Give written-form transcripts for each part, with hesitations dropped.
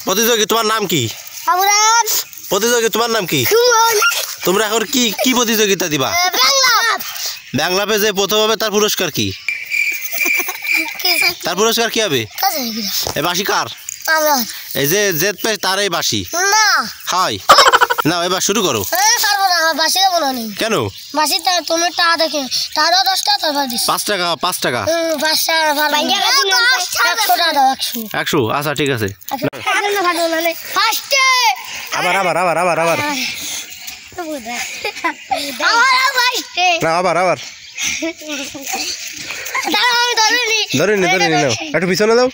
প্রতিযোগী তোমার নাম কি? প্রতিযোগী তোমার নাম কি? তোমরা এখন কি কি প্রতিযোগিতা দিবা? বাংলা পেজে প্রথম হবে, তার পুরস্কার কি? তার পুরস্কার কি হবে? এই বাঁশি কার? এই যে জেদ পেজ তার এই বাঁশি হয় না। এবার শুরু করো। কেন? তুমি টাকা দেখে টাকা 10 টাকা 5 টাকা 5 টাকা 100। আচ্ছা ঠিক আছে। আবার আবার আবার আবার আবার আবার আবার ধরে নি নাও, একটু পিছনে দাও।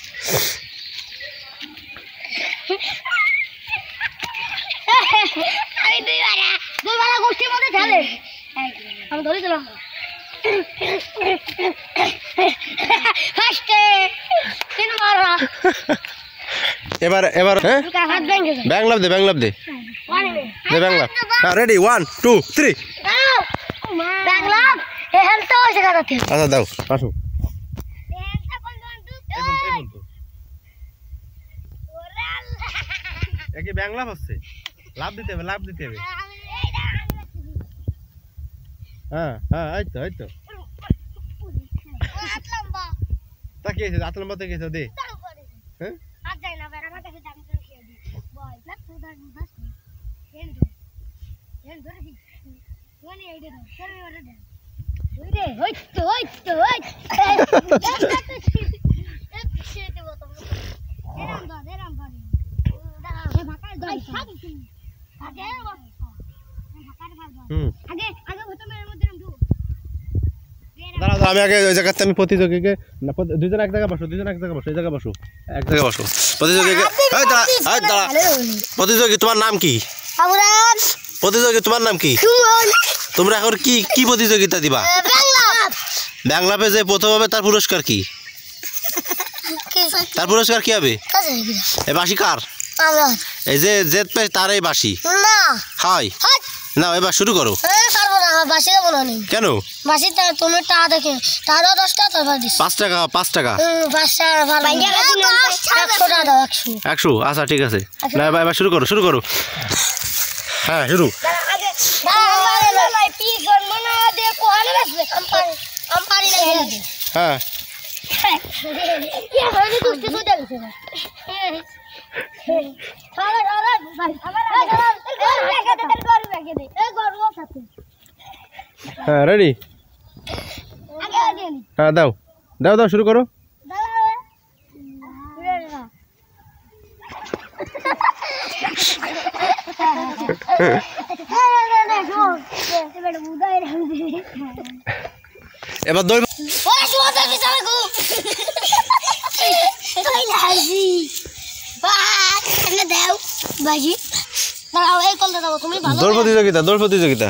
এবার এবার ব্যাংলাপ দে ব্যাংলাপ দে ব্যাংলাপ। রেডি 1 2 3। আচ্ছা দাও আসো। একই ব্যাংলাপ হচ্ছে, লাভ দিতে হবে লাভ দিতে হবে। হ্যাঁ হ্যাঁ এই তো তা কি হয়েছে? হাত লম্বা তো গেছে দে। হ্যাঁ আমি আগে ওই জায়গাতে আমি প্রতিযোগীকে দুজন এক জায়গায় বসো, দুজন এক জায়গায় বসো, এই জায়গায় বসো, এক জায়গায় বসো। প্রতিযোগীকে প্রতিযোগী তোমার নাম কি? প্রতিযোগী তোমার নাম কি? তোমরা এখন কি কি প্রতিযোগিতা দিবা? বাংলা পেজে প্রথম হবে, তার পুরস্কার কি? তার পুরস্কার কি হবে? এই বাঁশি কার? এই যে জেদ পেজ তার এই বাঁশি হয় না। এবার শুরু করো। কেন? তুমি টাকা দেখে টাকা 10 টাকা 5 টাকা 5 টাকা 100। আচ্ছা ঠিক আছে। না এবার শুরু করো শুরু করো। হ্যাঁ শুরু। হ্যাঁ হ্যাঁ রেডি। হ্যাঁ দাও দাও দাও শুরু করো। এবার দই দৌড় প্রতিযোগিতা দৌড় প্রতিযোগিতা।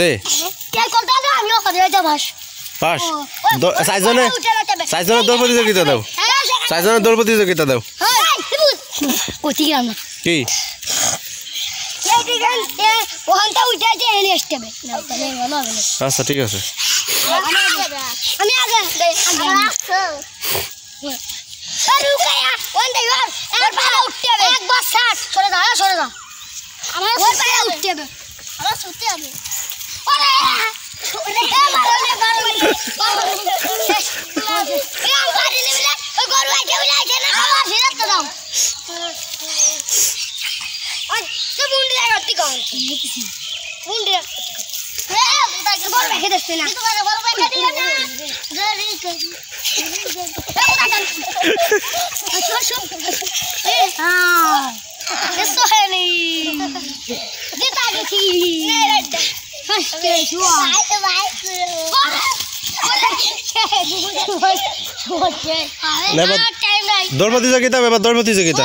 দে পাস 4 জনের দৌড় প্রতিযোগিতা দাও, 4 জনের দৌড় প্রতিযোগিতা দাও। কি আচ্ছা ঠিক আছে। দৌড় প্রতিযোগিতা এবার দৌড় প্রতিযোগিতা।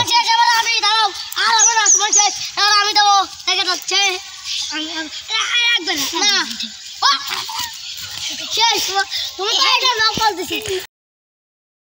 তুমি